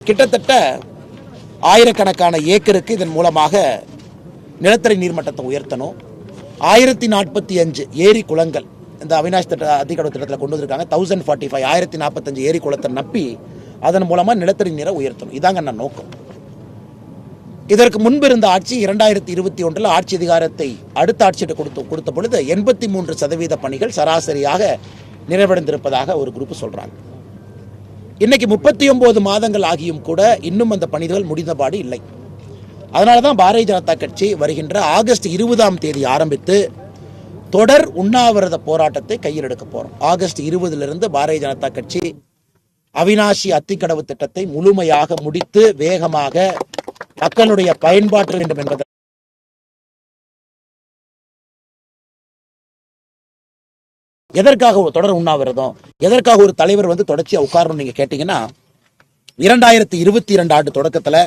கிட்டத்தட்ட ஆயிரக்கணக்கான ஏக்கருக்கு இதன் மூலமாக நிலத்தடி நீர்மட்டத்தை உயர்த்தணும். 1045 ஏரி குளங்கள் இந்த அவினாஷ் அத்திக்கடவு திட்டத்தில் கொண்டு வந்திருக்காங்க. 1045 1045 ஏரி குளத்தை நப்பி அதன் மூலமாக நிலத்தடி நீரை உயர்த்தணும். இதாங்க நான் நோக்கம். இதற்கு முன்பு இருந்த ஆட்சி 2021 ஆட்சி அதிகாரத்தை அடுத்த ஆட்சியிட்ட கொடுத்த பொழுது 83% பணிகள் சராசரியாக நிறைவடைந்திருப்பதாக ஒரு குரூப் சொல்றாங்க. இன்னைக்கு 39 மாதங்கள் ஆகியும் கூட இன்னும் அந்த பணிகள் முடிந்தபாடு இல்லை. அதனாலதான் பாரதிய ஜனதா கட்சி வருகின்ற ஆகஸ்ட் 20ஆம் தேதி ஆரம்பித்து தொடர் உண்ணாவிரத போராட்டத்தை கையில் எடுக்க போறோம். ஆகஸ்ட் 20 பாரதிய ஜனதா கட்சி அவினாஷி அத்திக்கடவு திட்டத்தை முழுமையாக முடித்து வேகமாக மக்களுடைய பயன்பாட்டு வேண்டும் என்பதை எதற்காக தொடர் உண்ணாவிரதம், எதற்காக ஒரு தலைவர் தொடர்ச்சியா உட்காரணும் நீங்க கேட்டீங்கன்னா, 2022 ஆண்டு தொடக்கத்துல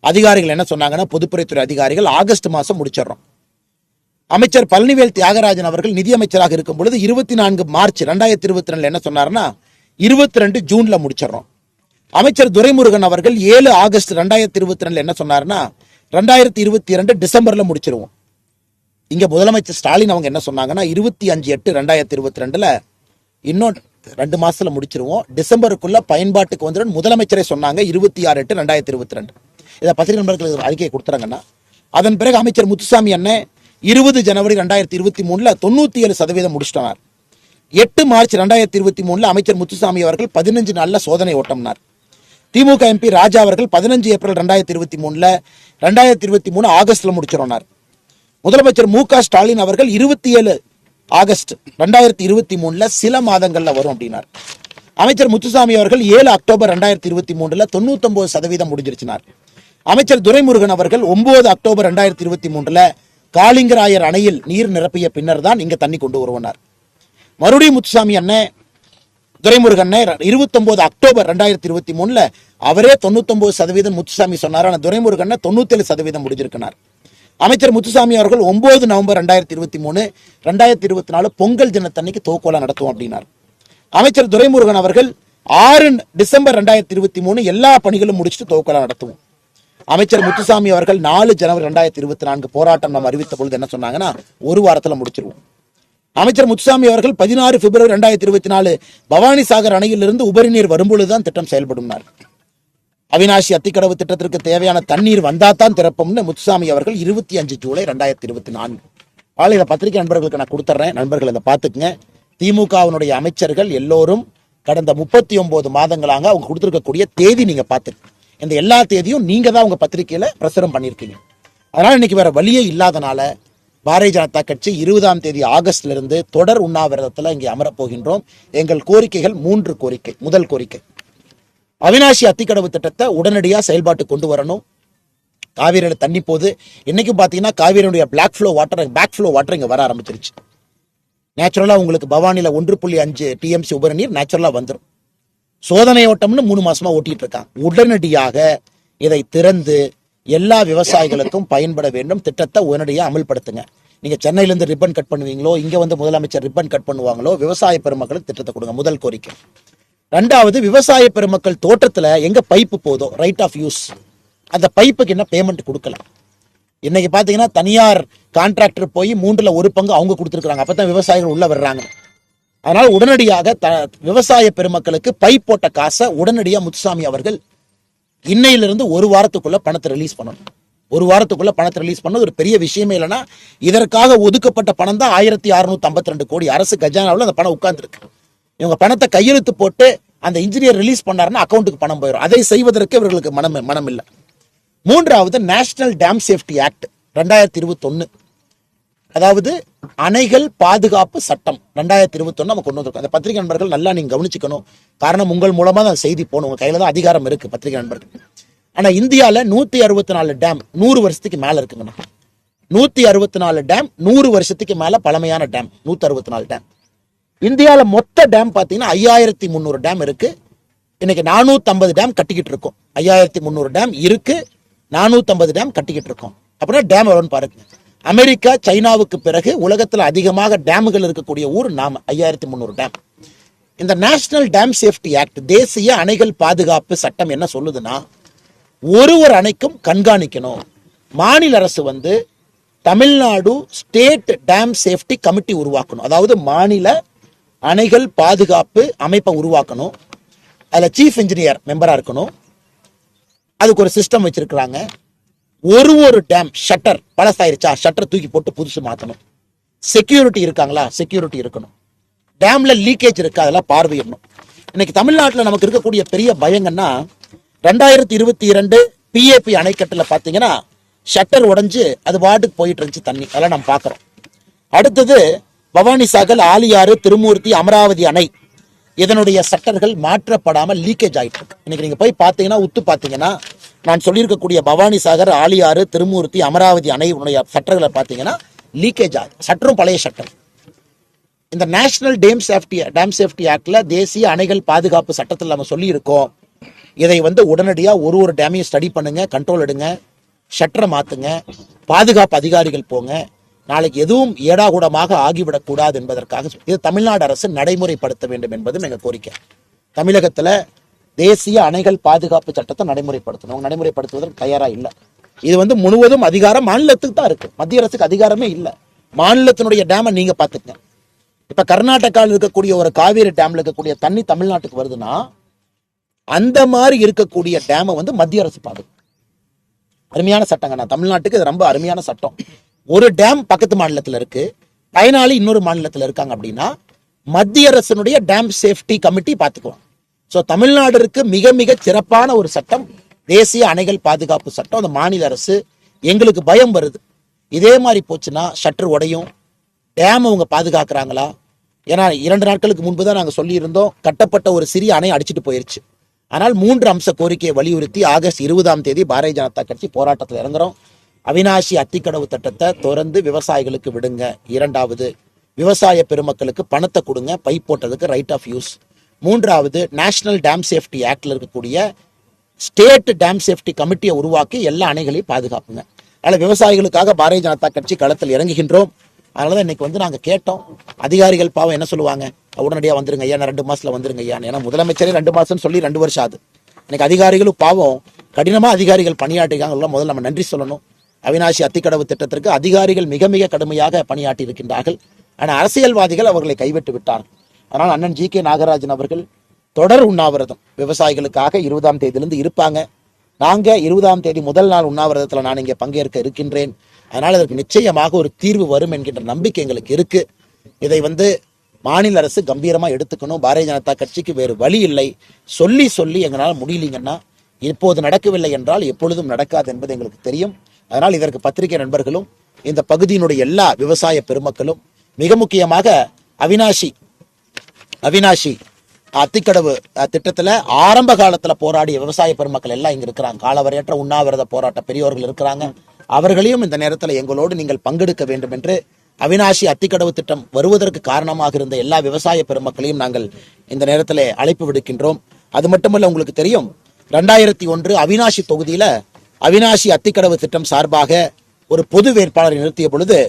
அதிகாரிகள் என்ன சொன்னாங்கன்னா, பொதுப்பணித்துறை அதிகாரிகள் ஆகஸ்ட் மாசம் முடிச்சிடறோம். அமைச்சர் பழனிவேல் தியாகராஜன் அவர்கள் நிதியமைச்சராக இருக்கும் பொழுது 24 மார்ச் 2022 என்ன சொன்னார்னா 22 ஜூன்ல முடிச்சிடறோம். அமைச்சர் துரைமுருகன் அவர்கள் 7 ஆகஸ்ட் 2022 என்ன சொன்னார்னா 2022 டிசம்பர்ல முடிச்சிருவோம். இங்க முதலமைச்சர் ஸ்டாலின் அவங்க என்ன சொன்னாங்கன்னா 25/8/2022 இன்னும் 2 மாசத்துல முடிச்சிருவோம், டிசம்பருக்குள்ள பயன்பாட்டுக்கு வந்துடும் முதலமைச்சரே சொன்னாங்க. 26/8/2022 இதை பத்திரிகை நண்பர்களுக்கு அறிக்கையை கொடுத்துறாங்கன்னா, அதன் பிறகு அமைச்சர் முத்துசாமி அண்ணன் 20 ஜனவரி 2023 97% முடிச்சிட்டார். 8 மார்ச் 2023 அமைச்சர் முத்துசாமி அவர்கள் 15 நாள்ல சோதனை ஓட்டம்னார். திமுக எம்பி ராஜா அவர்கள் 15 ஏப்ரல் 2023 2023 ஆகஸ்ட்ல முடிச்சிடறார். முதலமைச்சர் மு.க. ஸ்டாலின் அவர்கள் 27 ஆகஸ்ட் 2023 சில மாதங்கள்ல வரும் அப்படின்னார். அமைச்சர் முத்துசாமி அவர்கள் 7 அக்டோபர் 2023 99% முடிஞ்சிருச்சினார். அமைச்சர் துரைமுருகன் அவர்கள் 9 அக்டோபர் 2023 காளிங்கராயர் அணையில் நீர் நிரப்பிய பின்னர் தான் இங்க தண்ணி கொண்டு வருவனார். மறுபடியும் முத்துசாமி அண்ணன் துரைமுருகன் 29 அக்டோபர் 2023 அவரே 99% முத்துசாமி சொன்னார். ஆனால் துரைமுருகன் 97% முடிஞ்சிருக்கிறார். அமைச்சர் முத்துசாமி அவர்கள் 9 நவம்பர் 2023 2024 பொங்கல் தினத்தன்னைக்கு தோக்கோலா நடத்துவோம் அப்படின்னார். அமைச்சர் துரைமுருகன் அவர்கள் 6 டிசம்பர் 2023 எல்லா பணிகளும் முடிச்சுட்டு தோக்கோலா நடத்துவோம். அமைச்சர் முத்துசாமி அவர்கள் 4 ஜனவரி 2024 போராட்டம் நம்ம அறிவித்த பொழுது என்ன சொன்னாங்கன்னா 1 வாரத்துல முடிச்சிருவோம். அமைச்சர் முத்துசாமி அவர்கள் 16 பிப்ரவரி 2024 பவானி சாகர் அணையிலிருந்து உபரி நீர் வரும்பொழுதுதான் திட்டம் செயல்படும். அவினாஷி அத்திக்கடவு திட்டத்திற்கு தேவையான தண்ணீர் வந்தாதான் திறப்போம்னு முத்துசாமி அவர்கள் 25 ஜூலை 2024 இதை பத்திரிகை நண்பர்களுக்கு நான் கொடுத்துட்றேன். நண்பர்கள் இதை பார்த்துக்குங்க. திமுகவினுடைய அமைச்சர்கள் எல்லோரும் கடந்த 39 மாதங்களாக அவங்க கொடுத்திருக்கக்கூடிய தேதி நீங்க பார்த்துருங்க. இந்த எல்லா தேதியும் நீங்க தான் உங்க பத்திரிகையில பிரசுரம் பண்ணியிருக்கீங்க. அதனால இன்னைக்கு வேற வழியே இல்லாதனால பாரதிய ஜனதா கட்சி 20ஆம் தேதி ஆகஸ்ட்ல இருந்து தொடர் உண்ணாவிரதத்துல இங்கே அமரப்போகின்றோம். எங்கள் கோரிக்கைகள் 3 கோரிக்கை. முதல் கோரிக்கை, அவினாஷி அத்திக்கடவு திட்டத்தை உடனடியாக செயல்பாட்டு கொண்டு வரணும். காவிரியில தண்ணி போகுது. இன்னைக்கும் பாத்தீங்கன்னா காவிரியுடைய பேக் ஃப்ளோ வாட்டர் இங்க வர ஆரம்பிச்சிருச்சு. நேச்சுரலா உங்களுக்கு பவானில 1.5 TMC உபரி நீர் நேச்சுரலா வந்துடும். சோதனை ஓட்டம்னு 3 மாசமா ஓட்டிட்டு இருக்காங்க. உடனடியாக இதை திறந்து எல்லா விவசாயிகளுக்கும் பயன்பட வேண்டும். திட்டத்தை உடனடியாக அமல்படுத்துங்க. நீங்க சென்னையிலிருந்து ரிப்பன் கட் பண்ணுவீங்களோ, இங்க முதலமைச்சர் ரிப்பன் கட் பண்ணுவாங்களோ, விவசாய பெருமக்களுக்கு திட்டத்தை கொடுங்க. முதல் கோரிக்கை. 2வது, விவசாய பெருமக்கள் தோட்டத்துல எங்க பைப்பு போதோ ரைட் ஆஃப் யூஸ், அந்த பைப்புக்கு என்ன பேமெண்ட் கொடுக்கல. இன்னைக்கு பாத்தீங்கன்னா தனியார் கான்ட்ராக்டர் போய் 3ல் 1 பங்கு அவங்க கொடுத்துருக்காங்க. அப்பதான் விவசாயிகள் உள்ள வர்றாங்க. அதனால உடனடியாக விவசாய பெருமக்களுக்கு பைப் போட்ட காசை உடனடியாக முத்துசாமி அவர்கள் இன்னையிலிருந்து 1 வாரத்துக்குள்ள பணத்தை ரிலீஸ் பண்ணணும். 1 வாரத்துக்குள்ள பணத்தை ரிலீஸ் பண்ணது ஒரு பெரிய விஷயமே இல்லைன்னா, இதற்காக ஒதுக்கப்பட்ட பணம் தான் 1652 கோடி. அரசு கஜானாவில் அந்த பணம் உட்கார்ந்துருக்கு. இவங்க பணத்தை கையெழுத்து போட்டு அந்த இன்ஜினியர் ரிலீஸ் பண்ணாருன்னா அக்கௌண்ட்டுக்கு பணம் போயிடும். அதை செய்வதற்கு இவர்களுக்கு மனம் இல்லை. 3வது, நேஷனல் டேம் சேஃப்டி ஆக்ட் 2021, அதாவது அணைகள் பாதுகாப்பு சட்டம் 2021 நம்ம கொண்டு வந்திருக்கோம். அந்த பத்திரிகை நண்பர்கள் நல்லா நீங்க கவனிச்சுக்கணும். காரணம் உங்கள் மூலமா தான் செய்தி போகணும். உங்க கையில தான் அதிகாரம் இருக்கு பத்திரிகை நண்பர்கள். ஆனா இந்தியால 164 டேம் 100 வருஷத்துக்கு மேல இருக்குங்கண்ணா. 164 டேம் 100 வருஷத்துக்கு மேல பழமையான டேம் 164 டேம். இந்தியாவில் மொத்த டேம் பார்த்தீங்கன்னா 5300 டேம் இருக்கு. இன்னைக்கு 450 டேம் கட்டிக்கிட்டு இருக்கோம். 5300 டேம் இருக்கு, 450 டேம் கட்டிக்கிட்டு இருக்கோம். அப்படின்னா டேம் எவ்வளோன்னு பாருங்க. அமெரிக்கா சைனாவுக்கு பிறகு உலகத்தில் அதிகமாக டேமுகள் இருக்கக்கூடிய ஊர் நாம. 5300 டேம். இந்த நேஷனல் டேம் சேஃப்டி ஆக்ட், தேசிய அணைகள் பாதுகாப்பு சட்டம் என்ன சொல்லுதுன்னா, ஒரு அணைக்கும் கண்காணிக்கணும். மாநில அரசு வந்து Tamil Nadu state dam safety committee உருவாக்கணும். அதாவது மாநில அணைகள் பாதுகாப்பு அமைப்பை உருவாக்கணும். அதில் சீஃப் இன்ஜினியர் மெம்பரா இருக்கணும். அதுக்கு ஒரு சிஸ்டம் வச்சிருக்கிறாங்க. ஒரு டேம் ஷட்டர் பழசாயிருச்சா, ஷட்டர் தூக்கி போட்டு புதுசு மாற்றணும். செக்யூரிட்டி இருக்காங்களா, செக்யூரிட்டி இருக்கணும். டேம்ல லீக்கேஜ் இருக்கா, அதெல்லாம் பார்வையிடணும். இன்னைக்கு தமிழ்நாட்டில் நமக்கு இருக்கக்கூடிய பெரிய பயங்கன்னா, 2022 பிஏபி அணைக்கட்டில் பார்த்தீங்கன்னா ஷட்டர் உடைஞ்சு அது வார்டுக்கு போயிட்டு இருந்துச்சு தண்ணி, அதெல்லாம் நம்ம பார்க்குறோம். அடுத்தது பவானி சாகர், ஆலியாறு, திருமூர்த்தி, அமராவதி அணை, இதனுடைய சட்டர்கள் மாற்றப்படாமல் லீக்கேஜ் ஆயிட்டு இருக்கு. இன்னைக்கு நீங்க போய் பார்த்தீங்கன்னா, உத்து பார்த்தீங்கன்னா, நான் சொல்லியிருக்கக்கூடிய பவானி சாகர், ஆலியாறு, திருமூர்த்தி, அமராவதி அணையுடைய சட்டர்களை பார்த்தீங்கன்னா லீக்கேஜ் ஆகுது. சட்டரும் பழைய சட்டம். இந்த நேஷனல் டேம் சேஃப்டி ஆக்ட்ல, தேசிய அணைகள் பாதுகாப்பு சட்டத்தில் நம்ம சொல்லி இருக்கோம், இதை வந்து உடனடியாக ஒரு டேமையும் ஸ்டடி பண்ணுங்க, கண்ட்ரோல் எடுங்க, ஷட்டரை மாத்துங்க, பாதுகாப்பு அதிகாரிகள் போங்க. நாளைக்கு எதுவும் ஏடாகூடமாக ஆகிவிடக்கூடாது என்பதற்காக இது தமிழ்நாடு அரசு நடைமுறைப்படுத்த வேண்டும் என்பதும் எங்க கோரிக்கை. தமிழகத்துல தேசிய அணைகள் பாதுகாப்பு சட்டத்தை நடைமுறைப்படுத்தணும். நடைமுறைப்படுத்துவதற்கு தயாரா இல்லை. இது வந்து முழுவதும் அதிகாரம் மாநிலத்துக்கு தான் இருக்கு, மத்திய அரசுக்கு அதிகாரமே இல்லை. மாநிலத்தினுடைய டேமை நீங்க பாத்துக்க. இப்ப கர்நாடகாவில் இருக்கக்கூடிய ஒரு காவேரி டேம்ல இருக்கக்கூடிய தண்ணி தமிழ்நாட்டுக்கு வருதுன்னா, அந்த மாதிரி இருக்கக்கூடிய டேமை வந்து மத்திய அரசு பாதுகாக்கும். அருமையான சட்டங்க. தமிழ்நாட்டுக்கு இது ரொம்ப அருமையான சட்டம். ஒரு டேம் பக்கத்து மாநிலத்தில் இருக்கு, பயனாளி இன்னொரு மாநிலத்தில் இருக்காங்க அப்படின்னா மத்திய அரசினுடைய டேம் சேஃப்டி கமிட்டி பார்த்துக்குவோம். ஸோ தமிழ்நாடுக்கு மிக மிக சிறப்பான ஒரு சட்டம் தேசிய அணைகள் பாதுகாப்பு சட்டம். அந்த மாநில அரசு, எங்களுக்கு பயம் வருது, இதே மாதிரி போச்சுன்னா ஷட்டர் உடையும், டேம் அவங்க பாதுகாக்கிறாங்களா? ஏன்னா 2 நாட்களுக்கு முன்பு தான் நாங்கள் சொல்லியிருந்தோம், கட்டப்பட்ட ஒரு சிறிய அணை அடிச்சுட்டு போயிருச்சு. ஆனால் 3 அம்ச கோரிக்கையை வலியுறுத்தி ஆகஸ்ட் 20 பாரதிய ஜனதா கட்சி போராட்டத்தில் இறங்குறோம். அவினாசி அத்திக்கடவு திட்டத்தை தொடர்ந்து விவசாயிகளுக்கு விடுங்க. 2வது, விவசாய பெருமக்களுக்கு பணத்தை கொடுங்க, பைப் போட்டதுக்கு ரைட் ஆஃப் யூஸ். 3வது, நேஷனல் டேம் சேஃப்டி ஆக்ட்ல இருக்கக்கூடிய ஸ்டேட் டேம் சேஃப்டி கமிட்டியை உருவாக்கி எல்லா அணைகளையும் பாதுகாப்புங்க. அதனால விவசாயிகளுக்காக பாரதிய ஜனதா கட்சி களத்தில் இறங்குகின்றோம். அதனாலதான் இன்னைக்கு வந்து நாங்க கேட்டோம். அதிகாரிகள் பாவம் என்ன சொல்லுவாங்க, உடனடியா வந்துருங்க ஐயா, 2 மாசத்துல வந்துருங்க ஐயா. ஏன்னா முதலமைச்சரே 2 மாசம் சொல்லி 2 வருஷம் ஆகுது. இன்னைக்கு அதிகாரிகளும் பாவம் கடினமா அதிகாரிகள் பணியாற்றிருக்காங்க. முதல்ல நம்ம நன்றி சொல்லணும். அவினாசி அத்திக்கடவு திட்டத்திற்கு அதிகாரிகள் மிக மிக கடுமையாக பணியாற்றி இருக்கின்றார்கள். ஆனால் அரசியல்வாதிகள் அவர்களை கைவிட்டு விட்டார்கள். அதனால் அண்ணன் GK நாகராஜன் அவர்கள் தொடர் உண்ணாவிரதம் விவசாயிகளுக்காக 20ஆம் தேதியிலிருந்து இருப்பாங்க. நாங்க 20ஆம் தேதி முதல் நாள் உண்ணாவிரதத்தில் நான் இங்கே பங்கேற்க இருக்கின்றேன். அதனால் அதற்கு நிச்சயமாக ஒரு தீர்வு வரும் என்கின்ற நம்பிக்கை எங்களுக்கு இருக்கு. இதை வந்து மாநில அரசு கம்பீரமா எடுத்துக்கணும். பாரதிய ஜனதா கட்சிக்கு வேறு வழி இல்லை. சொல்லி சொல்லி எங்களால் முடியலீங்கன்னா, இப்போது நடக்கவில்லை என்றால் எப்பொழுதும் நடக்காது என்பது எங்களுக்கு தெரியும். அதனால் இதற்கு பத்திரிகை நண்பர்களும் இந்த பகுதியினுடைய எல்லா விவசாய பெருமக்களும், மிக முக்கியமாக அவினாசி அத்திக்கடவு திட்டத்துல ஆரம்ப காலத்துல போராடிய விவசாய பெருமக்கள் எல்லாம் இங்க இருக்கிறாங்க. காலவரையற்ற உண்ணாவிரத போராட்ட பெரியோர்கள் இருக்கிறாங்க. அவர்களையும் இந்த நேரத்தில் எங்களோடு நீங்கள் பங்கெடுக்க வேண்டும் என்று, அவினாசி அத்திக்கடவு திட்டம் வருவதற்கு காரணமாக இருந்த எல்லா விவசாய பெருமக்களையும் நாங்கள் இந்த நேரத்தில் அழைப்பு விடுக்கின்றோம். அது மட்டுமல்ல, உங்களுக்கு தெரியும் 2001 அவினாசி தொகுதியில அவினாசி அத்திக்கடவு திட்டம் சார்பாக ஒரு பொது வேட்பாளரை நிறுத்திய பொழுது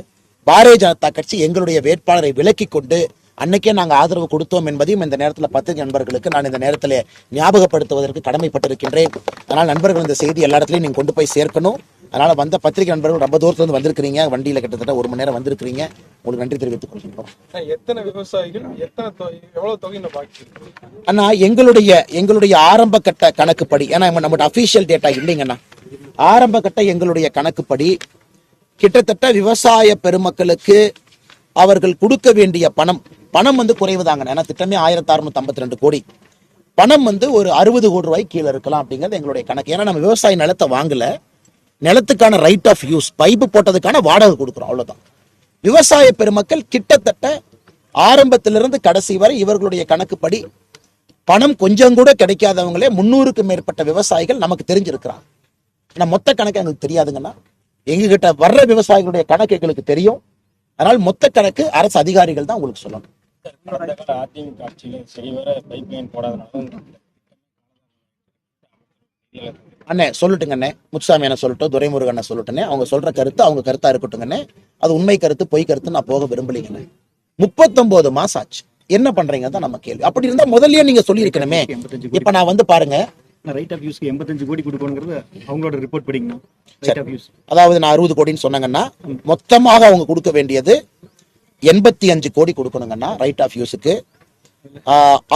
பாரதிய ஜனதா கட்சி எங்களுடைய வேட்பாளரை விலக்கி கொண்டு அன்னைக்கே நாங்கள் ஆதரவு கொடுத்தோம் என்பதையும் இந்த நேரத்தில் பத்திரிகை நண்பர்களுக்கு நான் இந்த நேரத்தில் ஞாபகப்படுத்துவதற்கு கடமைப்பட்டிருக்கின்றேன். அதனால் நண்பர்கள், இந்த செய்தி எல்லா இடத்துலையும் நீங்கள் கொண்டு போய் சேர்க்கணும். அதனால வந்த பத்திரிகை நண்பர்கள் ரொம்ப தூரத்துல வந்திருக்கிறீங்க, வண்டியில கிட்டத்தட்ட 1 மணி நேரம் வந்திருக்கிறீங்க. உங்களுக்கு நன்றி தெரிவித்துக் கொள்கின்றோம். எத்தனை விவசாயிகள், எவ்வளவு தொகை பாக்கி? அண்ணா, எங்களுடைய ஆரம்ப கட்ட கணக்குப்படி, ஏன்னா நம்மகிட்ட அபிஷியல் டேட்டா இல்லைங்கண்ணா, ஆரம்ப கட்ட எங்களுடைய கணக்குப்படி கிட்டத்தட்ட விவசாய பெருமக்களுக்கு அவர்கள் கொடுக்க வேண்டிய பணம் வந்து குறைவுதாங்க. ஏன்னா திட்டமே 1652 கோடி. பணம் வந்து ஒரு 60 கோடி ரூபாய் கீழே இருக்கலாம் அப்படிங்கிறது எங்களுடைய கணக்கு. ஏன்னா நம்ம விவசாய நிலத்தை வாங்கல, நிலத்துக்கான ரைட் ஆஃப் யூஸ், பைப்பு போட்டதுக்கான வாடகை கொடுக்குறோம், அவ்வளவுதான். விவசாய பெருமக்கள் கிட்டத்தட்ட ஆரம்பத்திலிருந்து கடைசி வரை இவர்களுடைய கணக்குப்படி பணம் கொஞ்சம் கூட கிடைக்காதவங்களே 300க்கும் மேற்பட்ட விவசாயிகள் நமக்கு தெரிஞ்சிருக்கிறாங்க. ஆனா மொத்த கணக்கு எங்களுக்கு தெரியாதுங்கன்னா, எங்ககிட்ட வர்ற விவசாயிகளுடைய கணக்கு எங்களுக்கு தெரியும். அதனால் மொத்த கணக்கு அரசு அதிகாரிகள் தான் உங்களுக்கு சொல்லணும். அதிமுக ஆட்சியில சரிவர பைப்லைன் போடாதனால அண்ணே சொல்லட்டுங்க அண்ணே, முத்துசாமி என்ன சொல்லட்டும், துரைமுருகன் சொல்லட்டுனே, அவங்க சொல்ற கருத்து அவங்க கருத்தா இருக்கட்டுங்கண்ணே. அது உண்மை கருத்து பொய் கருத்து நான் போக விரும்பலீங்கண்ணே. 39 மாசம் ஆச்சு. என்ன பண்றீங்க தான் நம்ம கேள்வி. அப்படி இருந்தா முதல்லயே நீங்க சொல்லி இருக்கணுமே. இப்ப நான் வந்து பாருங்க, ரைட் ஆஃப் யூஸ்க்கு 85 கோடி கொடுக்கணுங்கிறது அவங்களோட ரிப்போர்ட் படிக்கணும். ரைட் ஆஃப் யூஸ் அதாவது நான் 60 கோடின்னு சொன்னாங்கன்னா மொத்தமாக அவங்க கொடுக்க வேண்டியது 85 கோடி கொடுக்கணுங்கன்னா ரைட் ஆஃப் யூஸுக்கு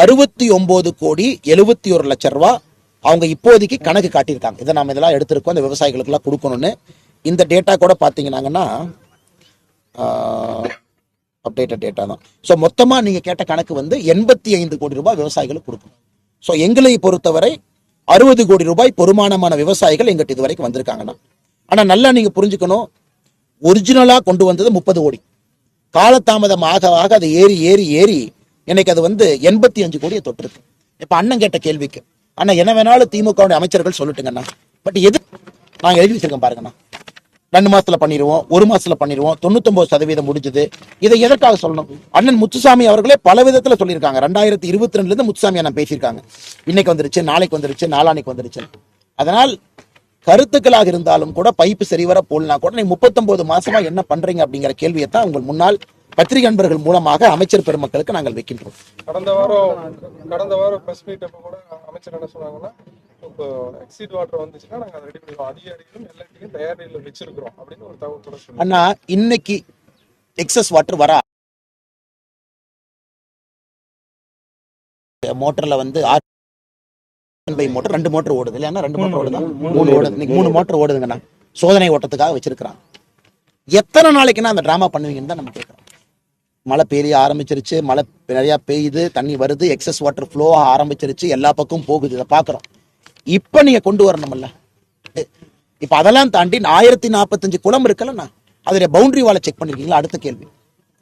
69 கோடி 71 லட்சம் ரூபாய் அவங்க இப்போதைக்கு கணக்கு காட்டியிருக்காங்க. இதை நம்ம இதெல்லாம் எடுத்திருக்கோம், இந்த விவசாயிகளுக்கு எல்லாம் கொடுக்கணும்னு. இந்த டேட்டா கூட பாத்தீங்கன்னா அப்டேட்டட் டேட்டா தான். ஸோ மொத்தமா நீங்க கேட்ட கணக்கு வந்து 85 கோடி ரூபாய் விவசாயிகளுக்கு கொடுக்கணும். ஸோ எங்களை பொறுத்தவரை 60 கோடி ரூபாய் பொறுமானமான விவசாயிகள் எங்கிட்ட இது வரைக்கும் வந்திருக்காங்கன்னா. ஆனா நல்லா நீங்க புரிஞ்சுக்கணும், ஒரிஜினலா கொண்டு வந்தது 30 கோடி. காலதாமதம் ஆக ஆக அது ஏறி ஏறி ஏறி இன்னைக்கு அது வந்து 85 கோடியை தொட்டிருக்கு. இப்ப அண்ணன் கேட்ட கேள்விக்கு ஆனா என்ன வேணாலும் திமுக அமைச்சர்கள் சொல்லட்டுங்கண்ணா, பட் எது நாங்க எழுதி வச்சிருக்கோம் பாருங்கண்ணா, 2 மாசத்துல பண்ணிடுவோம், 1 மாசத்துல பண்ணிடுவோம், 99% முடிஞ்சது. இதை எதற்காக சொல்லணும்? அண்ணன் முத்துசாமி அவர்களே பல விதத்துல சொல்லியிருக்காங்க. 2022 இருந்து முத்துசாமி அண்ணன் பேசியிருக்காங்க. இன்னைக்கு வந்துருச்சு, நாளைக்கு வந்துருச்சு, நாளானைக்கு வந்துருச்சு. அதனால் கருத்துக்களாக இருந்தாலும் கூட பைப்பு சரிவர போடலாம் கூட நீங்க 39 மாசமா என்ன பண்றீங்க அப்படிங்கிற கேள்வியை தான் உங்கள் முன்னால் பத்திரிகை நண்பர்கள் மூலமாக அமைச்சர் பெருமக்களுக்கு நாங்கள் வைக்கின்றோம். கடந்த வாரம் பிரஸ் மீட் அப்ப கூட அமைச்சர் என்ன சொன்னாங்கன்னா, இப்போ எக்ஸிட் வாட்டர் வந்துச்சுன்னா நாங்க அதை ரெடி பண்ணிடுவோம், அதிகாரிகளும் எல்லாத்தையும் தயார் நிலையில் வச்சிருக்கிறோம் அப்படின்னு ஒரு தகவல் கூட சொன்னாங்க. அண்ணா இன்னைக்கு எக்ஸஸ் வாட்டர் வரா மோட்டர்ல வந்து மோட்டர் 2 மோட்டர் ஓடுது இல்லையா? 2 மோட்டர் ஓடுதா? 3 ஓடுது. இன்னைக்கு 3 மோட்டர் ஓடுதுங்கண்ணா. சோதனை ஓட்டத்துக்காக வச்சிருக்கிறாங்க. எத்தனை நாளைக்குன்னா அந்த டிராமா பண்ணுவீங்கன்னு தான் நம்ம கேட்கறோம். மழை பெய்ய ஆரம்பிச்சிருச்சு, மழை நிறைய பெய்யுது, தண்ணி வருது, எக்ஸஸ் வாட்டர் ஃப்ளோ ஆரம்பிச்சிருச்சு, எல்லா பக்கமும் போகுது, இதை பாக்குறோம். இப்ப நீங்க கொண்டு வரணும்ல. இப்ப அதெல்லாம் தாண்டி 1045 குளம் இருக்குல்லண்ணா, அதோட பவுண்டரி வாலை செக் பண்ணிருக்கீங்களா? அடுத்த கேள்வி.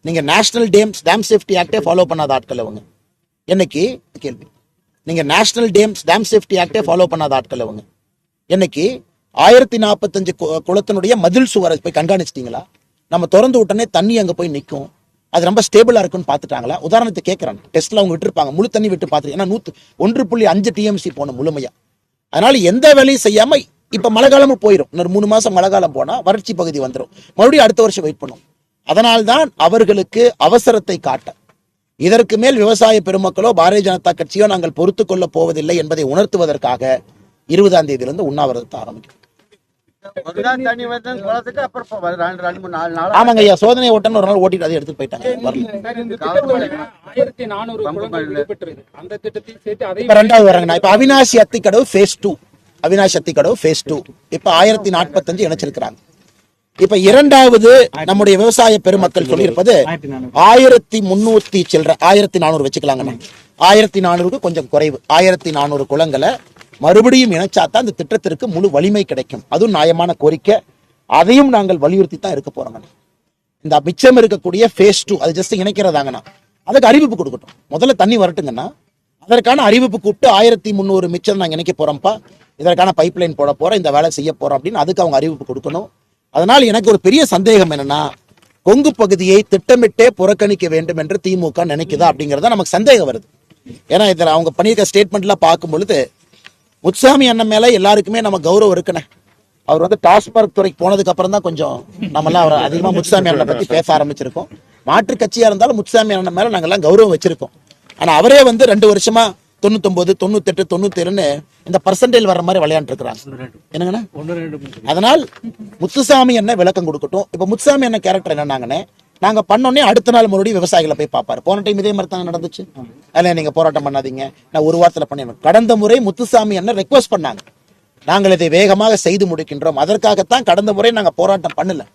நீங்க நேஷனல் டேம் சேஃப்டி ஆக்டே ஃபாலோ பண்ணாத ஆட்கள் அவங்க. என்னைக்கு கேள்வி, நீங்க நேஷனல் டேம் சேஃப்டி ஆக்டே ஃபாலோ பண்ணாத ஆட்கள் அவங்க. என்னைக்கு 1045 குளத்தினுடைய மதில் சுவரை போய் கண்காணிச்சிட்டீங்களா? நம்ம திறந்து விட்டனே தண்ணி அங்க போய் நிற்கும், அது ரொம்ப ஸ்டேபிளா இருக்குன்னு பாத்துட்டாங்களா? உதாரணத்துக்கு கேட்கறாங்க, டெஸ்ட்ல அவங்க விட்டுருப்பாங்க, முழு தண்ணி விட்டு பார்த்து, ஏன்னா 1.5 TMC போன முழுமையா. அதனால எந்த வேலையும் செய்யாம இப்ப மழை காலமும் போயிடும். இன்னொரு 3 மாசம் மழை காலம் போனா வறட்சி பகுதி வந்துடும், மறுபடியும் அடுத்த வருஷம் வெயிட் பண்ணும். அதனால்தான் அவர்களுக்கு அவசரத்தை காட்ட, இதற்கு மேல் விவசாய பெருமக்களோ பாரதிய ஜனதா கட்சியோ நாங்கள் பொறுத்து கொள்ள போவதில்லை என்பதை உணர்த்துவதற்காக 20ஆம் தேதியிலிருந்து உண்ணாவிரதத்தை ஆரம்பிக்கும். ஆமாங்க ஐயா, சோதனை ஓட்டம் ஒரு நாள் ஓட்டிட்டு அதை எடுத்துட்டு போயிட்டாங்க. ரெண்டாவது வராங்கண்ணா. இப்ப அவினாசி அத்திக்கடவு ஃபேஸ் 2, அவினாசி அத்திக்கடவு ஃபேஸ் 2 இப்ப 1045 இணைச்சிருக்கிறாங்க. இப்ப இரண்டாவது நம்முடைய விவசாய பெருமக்கள் சொல்லியிருப்பது 1300 சில்லற, 1400 வச்சுக்கலாங்கண்ணா. 1400க்கு கொஞ்சம் குறைவு, 1400 குளங்களை மறுபடியும் இணைச்சாத்தான் இந்த திட்டத்திற்கு முழு வலிமை கிடைக்கும். அதுவும் நியாயமான கோரிக்கை, அதையும் நாங்கள் வலியுறுத்தி தான் இருக்க போறோங்க. இந்த மிச்சம் இருக்கக்கூடிய ஃபேஸ் 2 அது ஜஸ்ட் இணைக்கிறதாங்கண்ணா. அதுக்கு அறிவிப்பு கொடுக்கட்டும், முதல்ல தண்ணி வரட்டுங்கன்னா அதற்கான அறிவிப்பு கூப்பிட்டு 1300 மிச்சம் நாங்கள் இணைக்க போறோம்ப்பா, இதற்கான பைப் லைன் போட போறோம், இந்த வேலை செய்ய போறோம் அப்படின்னு அதுக்கு அவங்க அறிவிப்பு கொடுக்கணும். அதனால் எனக்கு ஒரு பெரிய சந்தேகம் என்னன்னா, கொங்கு பகுதியை திட்டமிட்டே புறக்கணிக்க வேண்டும் என்று திமுக நினைக்குதா அப்படிங்கறத நமக்கு சந்தேகம் வருது. ஏன்னா இதில் அவங்க பண்ணியிருக்க ஸ்டேட்மெண்ட்லாம் பார்க்கும் பொழுது முத்துசாமி அண்ணன் மேல எல்லாருக்குமே நம்ம கௌரவம் இருக்குண்ணே. அவர் வந்து டாஸ்மாக் துறைக்கு போனதுக்கு அப்புறம் தான் கொஞ்சம் நம்மளாம் அவர் அதிகமா முத்துசாமி அண்ணனை பத்தி பேச ஆரம்பிச்சிருக்கோம். மாற்று கட்சியா இருந்தாலும் முத்துசாமி அண்ணன் மேல நாங்கெல்லாம் கௌரவம் வச்சிருக்கோம். ஆனா அவரே வந்து 2 வருஷமா 99, 98, 97ன்னு இந்த பர்சன்டேஜ் வர்ற மாதிரி விளையாண்டு இருக்கிறாங்க. என்னங்கண்ணா? அதனால் முத்துசாமி என்ன விளக்கம் கொடுக்கட்டும். இப்ப முத்துசாமி என்ன கேரக்டர் என்னன்னாங்கன்னு நாங்க பண்ணோன்னே அடுத்த நாள் மறுபடியும் விவசாயிகளை போய் பார்ப்பாரு. போன டைம் இதே மாதிரி தான் நடந்துச்சு. அதில் நீங்க போராட்டம் பண்ணாதீங்க, நான் ஒரு வாரத்தில் பண்ணிடுவேன். கடந்த முறை முத்துசாமி என்ன ரெக்வஸ்ட் பண்ணாங்க, நாங்கள் இதை வேகமாக செய்து முடிக்கின்றோம், அதற்காகத்தான் கடந்த முறை நாங்கள் போராட்டம் பண்ணல.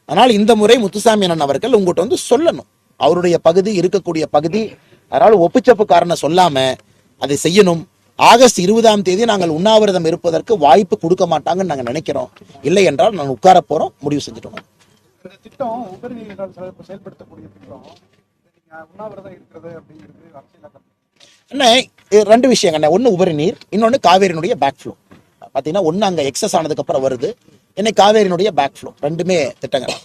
ஆனால் இந்த முறை முத்துசாமி அண்ணன் அவர்கள் உங்கள்கிட்ட வந்து சொல்லணும், அவருடைய பகுதி இருக்கக்கூடிய பகுதி. அதனால ஒப்புச்சப்பு காரணம் சொல்லாம அதை செய்யணும். ஆகஸ்ட் 20ஆம் தேதி நாங்கள் உண்ணாவிரதம் இருப்பதற்கு வாய்ப்பு கொடுக்க மாட்டாங்கன்னு நாங்கள் நினைக்கிறோம். இல்லை என்றால் நாங்கள் உட்கார போறோம், முடிவு செஞ்சுட்டோம். இந்த திட்டம் உபரி நீரால் செயல்படுத்தக்கூடிய திட்டம், உண்ணாவிரதம் இருக்கிறது அப்படிங்கிறது அண்ணே 2 விஷயங்க. ஒன்னு உபரி நீர், இன்னொன்னு காவேரியினுடைய பேக் ஃப்ளோ. பாத்தீங்கன்னா ஒன்னு அங்க எக்ஸஸ் ஆனதுக்கு அப்புறம் வருது, என்ன காவேரியினுடைய பேக் ஃப்ளோ, ரெண்டுமே திட்டங்கள்.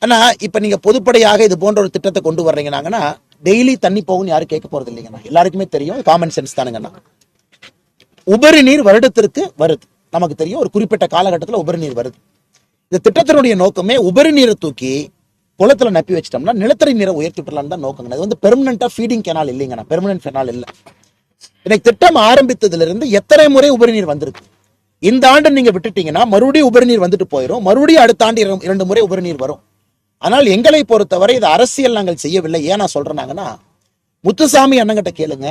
ஆனா இப்ப நீங்க பொதுப்படையாக இது போன்ற ஒரு திட்டத்தை கொண்டு வர்றீங்கன்னாங்கன்னா டெய்லி தண்ணி போகும்னு யாரும் கேட்க போறது இல்லைங்கண்ணா. எல்லாருக்குமே தெரியும், காமன் சென்ஸ் தானுங்கண்ணா. உபரி நீர் வருடத்திற்கு வருது, நமக்கு தெரியும், ஒரு குறிப்பிட்ட காலகட்டத்தில் உபரி நீர் வருது. இந்த திட்டத்தினுடைய நோக்கமே உபரி நீரை தூக்கி குளத்துல நப்பி வச்சிட்டோம்னா நிலத்தடி நீரை உயர்த்தி விட்டுலான்னு தான் நோக்கங்க. அது வந்து பெர்மனண்டா ஃபீடிங் கெனால் இல்லைங்கண்ணா, பெர்மனன்ட் கெனால் இல்லை. இன்னைக்கு திட்டம் ஆரம்பித்ததுல இருந்து எத்தனை முறை உபரி நீர் வந்திருக்கு. இந்த ஆண்டு நீங்க விட்டுட்டீங்கன்னா மறுபடியும் உபரி நீர் வந்துட்டு போயிடும், மறுபடியும் அடுத்த ஆண்டு 2 முறை உபரி நீர் வரும். ஆனால் எங்களை பொறுத்தவரை இது அரசியல் நாங்கள் செய்யவில்லை. ஏன் நான் சொல்றேன்னாங்கன்னா, முத்துசாமி அண்ணங்கிட்ட கேளுங்க,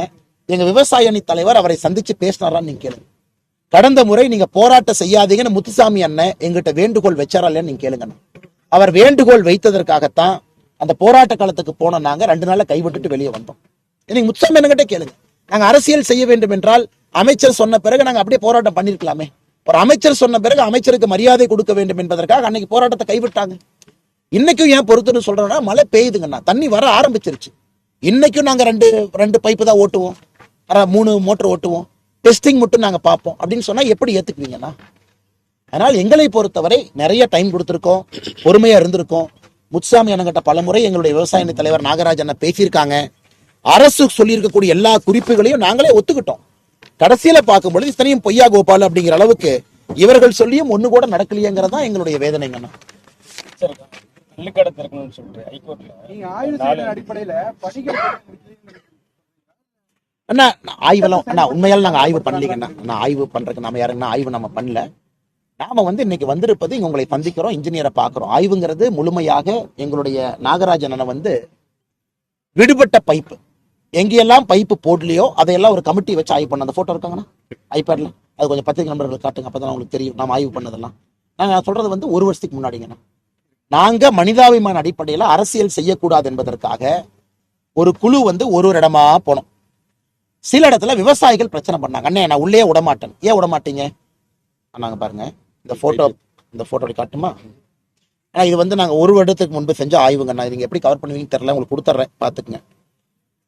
எங்க விவசாய அணி தலைவர் அவரை சந்திச்சு பேசினாரான்னு நீங்க கேளுங்க. கடந்த முறை நீங்க போராட்டம் செய்யாதீங்கன்னு முத்துசாமி அண்ணன் எங்கிட்ட வேண்டுகோள் வச்சாரா இல்லைன்னு நீங்க கேளுங்க. அவர் வேண்டுகோள் வைத்ததற்காகத்தான் அந்த போராட்ட காலத்துக்கு போன நாங்க 2 நாள்ல கைவிட்டுட்டு வெளியே வந்தோம். நீங்க முத்துசாமி அண்ணங்கிட்ட கேளுங்க. நாங்க அரசியல் செய்ய வேண்டும் என்றால் அமைச்சர் சொன்ன பிறகு நாங்க அப்படியே போராட்டம் பண்ணிருக்கலாமே. ஒரு அமைச்சர் சொன்ன பிறகு அமைச்சருக்கு மரியாதை கொடுக்க வேண்டும் என்பதற்காக அன்னைக்கு போராட்டத்தை கைவிட்டாங்க. இன்னைக்கும் ஏன் பொறுத்துன்னு சொல்றோம்னா, மழை பெய்யுதுங்கண்ணா, தண்ணி வர ஆரம்பிச்சிருச்சு. இன்னைக்கும் நாங்க ரெண்டு பைப்பு தான் ஓட்டுவோம், 3 மோட்டர் ஓட்டுவோம், டெஸ்டிங் மட்டும் நாங்க பார்ப்போம் அப்படின்னு சொன்னா எப்படி ஏத்துக்குவீங்கண்ணா? அதனால் எங்களை பொறுத்தவரை நிறைய டைம் கொடுத்துருக்கோம், பொறுமையா இருந்திருக்கோம். முத்துசாமி அண்ணங்கிட்ட பலமுறை எங்களுடைய விவசாய அணி தலைவர் நாகராஜ் அண்ணன் பேசியிருக்காங்க. அரசு சொல்லியிருக்கக்கூடிய எல்லா குறிப்புகளையும் நாங்களே ஒத்துக்கிட்டோம். கடைசியில பார்க்கும்பொழுது இத்தனையும் பொய்யா கோபால் அப்படிங்கிற அளவுக்கு இவர்கள் சொல்லியும் ஒண்ணு கூட நடக்கலையேங்கிறதா எங்களுடைய வேதனைங்கண்ணா. கள்ளுக்கடை திறக்கணும்னு சொல்லிட்டு ஹைகோர்ட்ல நீங்க ஆய்வு செய்யற அடிப்படையில பணிகள் அண்ணா ஆய்வெல்லாம் அண்ணா உண்மையால நாங்க ஆய்வு பண்ணலீங்கண்ணா. நான் ஆய்வு பண்றதுக்கு நாம யாருங்கன்னா ஆய்வு நம்ம பண்ணல. நாம வந்து இன்னைக்கு வந்திருப்பது இங்க உங்களை சந்திக்கிறோம், இன்ஜினியரை பாக்குறோம். ஆய்வுங்கிறது முழுமையாக எங்களுடைய நாகராஜனை வந்து விடுபட்ட பைப்பு எங்கெல்லாம் பைப்பு போடலையோ அதையெல்லாம் ஒரு கமிட்டி வச்சு ஆய்வு பண்ண. அந்த போட்டோ இருக்காங்கண்ணா ஐபேட்ல, அது கொஞ்சம் பத்திரிகை நண்பர்களுக்கு காட்டுங்க, அப்பதான் உங்களுக்கு தெரியும் நாம ஆய்வு பண்ணதெல்லாம். நாங்க சொல்றது வந்து 1 வருஷத்துக்கு முன்னாடிங்கண்ணா. நாங்க மனிதாபிமான அடிப்படையில அரசியல் செய்யக்கூடாது என்பதற்காக ஒரு குழு வந்து ஒரு இடமா போனோம். சில இடத்துல விவசாயிகள் பிரச்சனை பண்ணாங்க. அண்ணே நான் உள்ளே விடமாட்டேன். ஏன் விடமாட்டீங்க? நாங்க பாருங்க இந்த போட்டோ காட்டுமா? ஆனா இது வந்து நாங்க 1 வருடத்துக்கு முன்பு செஞ்ச ஆய்வுங்கண்ணா. நீங்க எப்படி கவர் பண்ணுவீங்கன்னு தெரியல, உங்களுக்கு கொடுத்துட்றேன் பாத்துக்குங்க.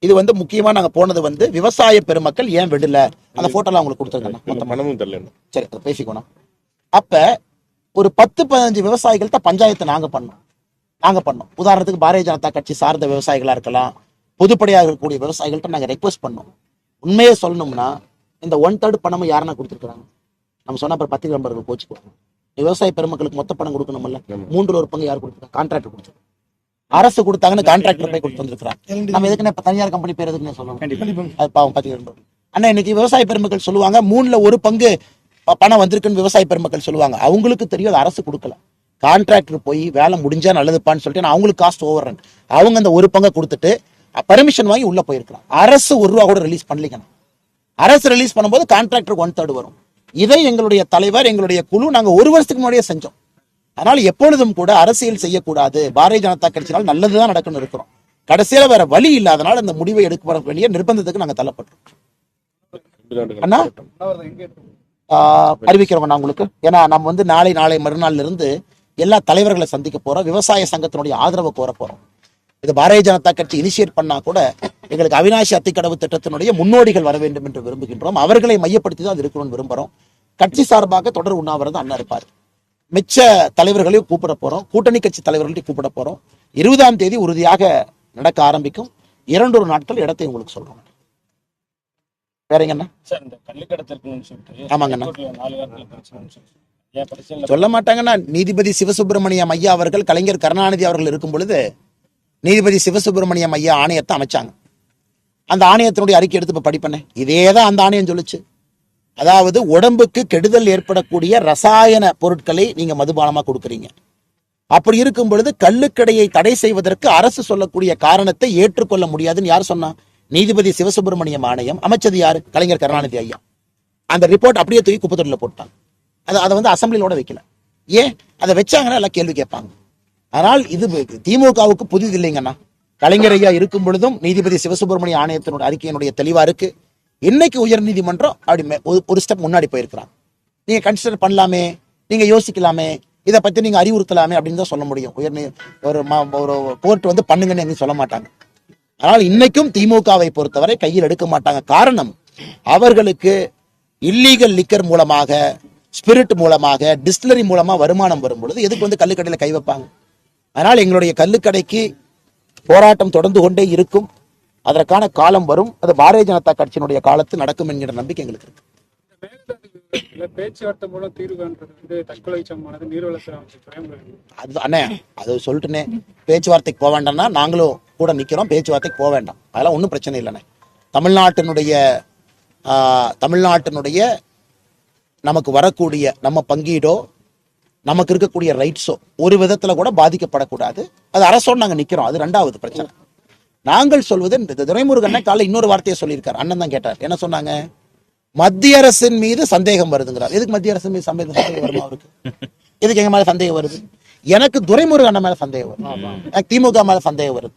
இது வந்து முக்கியமா நாங்க போனது வந்து விவசாய பெருமக்கள் ஏன் விடல, அந்த போட்டோலாம் உங்களுக்கு கொடுத்துருக்கேன். மனமும் தெரியல. சரி அதை பேசிக்கணும். அப்ப ஒரு 10-15 விவசாயிகள்கிட்ட பஞ்சாயத்தை நாங்க பண்ணோம். உதாரணத்துக்கு பாரதிய ஜனதா கட்சி சார்ந்த விவசாயிகளா இருக்கலாம், பொதுப்படையாக இருக்கக்கூடிய விவசாயிகள்கிட்ட நாங்க ரெக்வஸ்ட் பண்ணோம். உண்மையே சொல்லணும்னா இந்த 1/3 பணமும் யாருன்னா கொடுத்துருக்காங்க. நம்ம சொன்ன அப்புறம் பத்திரிகை நண்பர்கள் கோச்சுக்குவாங்க. விவசாய பெருமக்களுக்கு மொத்த பணம் கொடுக்கணும்ல, 3 1 பங்கு யார் கொடுத்துருக்காங்க? கான்ட்ராக்டர் கொடுத்துருக்காங்க. அரசு கொடுத்தாங்கன்னு கான்ட்ராக்டர் போய் கொடுத்து வந்துருக்காங்க. நம்ம எதுக்குன்னு இப்ப தனியார் கம்பெனி பேர் எதுக்குன்னு சொல்லணும். அது பாவம் பத்திரிகை நண்பர்கள். அண்ணா இன்னைக்கு விவசாய பெருமக்கள் சொல்லுவாங்க 3ல் 1 பங்கு பணம் வந்திருக்குன்னு விவசாய பெருமக்கள் சொல்லுவாங்க. அவங்களுக்கு தெரியும் அது அரசு கொடுக்கல. கான்ட்ராக்டர் போய் வேலை முடிஞ்சா நல்லதுப்பான்னு சொல்லிட்டு நான் அவங்களுக்கு காஸ்ட் ஓவர் அவங்க அந்த 1 பங்கை கொடுத்துட்டு பர்மிஷன் வாங்கி உள்ள போயிருக்கலாம். அரசு 1 ரூபா கூட ரிலீஸ் பண்ணலீங்க. அரசு ரிலீஸ் பண்ணும்போது கான்ட்ராக்டருக்கு 1/3 வரும். இதை எங்களுடைய தலைவர் எங்களுடைய குழு நாங்க 1 வருஷத்துக்கு முன்னாடியே செஞ்சோம். அதனால எப்பொழுதும் கூட அரசியல் செய்யக்கூடாது, பாரதிய ஜனதா கட்சினால் நல்லதுதான் நடக்கணும் இருக்கிறோம். கடைசியில வேற வழி இல்லாதனால இந்த முடிவை எடுக்க வேண்டிய நிர்பந்தத்துக்கு நாங்க தள்ளப்பட்டோம். அண்ணா அறிவிக்கிறோம் நான் உங்களுக்கு. ஏன்னா நம்ம வந்து நாளை மறுநாள்ல இருந்து எல்லா தலைவர்களை சந்திக்க போறோம். விவசாய சங்கத்தினுடைய ஆதரவை கோர போறோம். இது பாரதிய ஜனதா கட்சி இனிஷியேட் பண்ணா கூட எங்களுக்கு அவினாசி அத்திக்கடவு திட்டத்தினுடைய முன்னோடிகள் வர வேண்டும் என்று விரும்புகின்றோம். அவர்களை மையப்படுத்தி தான் அது இருக்கணும்னு விரும்புறோம். கட்சி சார்பாக தொடர் உண்ணாவிரதம் அண்ணா இருப்பார். மிச்ச தலைவர்களையும் கூப்பிட போறோம், கூட்டணி கட்சி தலைவர்களையும் கூப்பிட போறோம். 20ஆம் தேதி உறுதியாக நடக்க ஆரம்பிக்கும். 2 நாட்கள் இடத்தை உங்களுக்கு சொல்றோம். வேறங்கண்ணா சார் இந்த கள்ளுக்கடை திறக்கணும்னு சொல்லிட்டு ஆமாங்கண்ணா 4 வாரத்துல பிரச்சனைன்னு சொல்லிட்டு சொல்ல மாட்டாங்கன்னா, நீதிபதி சிவசுப்பிரமணியம் ஐயா அவர்கள் கலைஞர் கருணாநிதி அவர்கள் இருக்கும் பொழுது நீதிபதி சிவசுப்பிரமணியம் ஐயா ஆணையத்தை அமைச்சாங்க. அந்த ஆணையத்தினுடைய அறிக்கை எடுத்து இப்ப படிப்பேன். இதேதான் அந்த ஆணையம் சொல்லுச்சு. அதாவது உடம்புக்கு கெடுதல் ஏற்படக்கூடிய ரசாயன பொருட்களை நீங்க மதுபானமா கொடுக்குறீங்க. அப்படி இருக்கும் பொழுது கள்ளுக்கடையை தடை செய்வதற்கு அரசு சொல்லக்கூடிய காரணத்தை ஏற்றுக்கொள்ள முடியாதுன்னு யார் சொன்னா? நீதிபதி சிவசுப்பிரமணியம் ஆணையம். அமைச்சது யாரு? கலைஞர் கருணாநிதி ஐயா. அந்த ரிப்போர்ட் அப்படியே தூக்கி குப்பத்தொட்டில போட்டாங்க. அதை வந்து அசம்பிளியோட வைக்கல. ஏன் அதை வச்சாங்கன்னா எல்லாம் கேள்வி கேட்பாங்க. ஆனால் இது திமுகவுக்கு புதிது இல்லைங்கண்ணா. கலைஞர் ஐயா இருக்கும் பொழுதும் நீதிபதி சிவசுப்பிரமணிய ஆணையத்தினுடைய அறிக்கையினுடைய தெளிவா இருக்கு. இன்னைக்கு உயர் நீதிமன்றம் அப்படி ஒரு ஸ்டெப் முன்னாடி போயிருக்கிறாங்க. நீங்க கன்சிடர் பண்ணலாமே, நீங்க யோசிக்கலாமே, இதை பத்தி நீங்க அறிவுறுத்தலாமே அப்படின்னு தான் சொல்ல முடியும். ஒரு கோர்ட் வந்து பண்ணுங்கன்னு எங்க சொல்ல மாட்டாங்க. ஆனால் இன்னைக்கும் திமுகவை பொறுத்தவரை கையில் எடுக்க மாட்டாங்க. காரணம், அவர்களுக்கு இல்லீகல் லிக்கர் மூலமாக, ஸ்பிரிட் மூலமாக, டிஸ்டிலரி மூலமா வருமானம் வரும் பொழுது எதுக்கு வந்து கள்ளுக்கடையில கை வைப்பாங்க? அதனால் எங்களுடைய கள்ளுக்கடைக்கு போராட்டம் தொடர்ந்து கொண்டே இருக்கும். அதற்கான காலம் வரும். அது பாரதிய ஜனதா கட்சியினுடைய காலத்தில் நடக்கும் என்கிற நம்பிக்கை எங்களுக்கு இருக்கு. இல்ல பேச்சுவார்த்தை மூலம் தீர்வு காண்றது வந்து தற்கொலை சமமானது நீர்வளத்துறை அமைச்சர் துரைமுருகன். அது அண்ணே, அது சொல்லிட்டுனே பேச்சுவார்த்தைக்கு போக வேண்டாம்னா நாங்களும் கூட நிற்கிறோம். பேச்சுவார்த்தைக்கு போக வேண்டாம், அதெல்லாம் ஒன்றும் பிரச்சனை இல்லைண்ணே. தமிழ்நாட்டினுடைய நமக்கு வரக்கூடிய நம்ம பங்கீடோ நமக்கு இருக்கக்கூடிய ரைட்ஸோ ஒரு விதத்துல கூட பாதிக்கப்படக்கூடாது. அது அரசோடு நாங்கள் நிற்கிறோம். அது ரெண்டாவது பிரச்சனை. நாங்கள் சொல்வது இந்த துரைமுருகன் காலையில் இன்னொரு வார்த்தையை சொல்லியிருக்காரு. அண்ணன் தான் கேட்டார், என்ன சொன்னாங்க? மத்திய அரசின் மீது சந்தேகம் வருதுங்கிறார். எதுக்கு மத்திய அரசின் மீது சந்தேகம் வருமா அவருக்கு? எதுக்கு எங்க மேல சந்தேகம் வருது? எனக்கு துரைமுருகன் அண்ணன் மேல சந்தேகம் வருது, எனக்கு திமுக மேல சந்தேகம் வருது.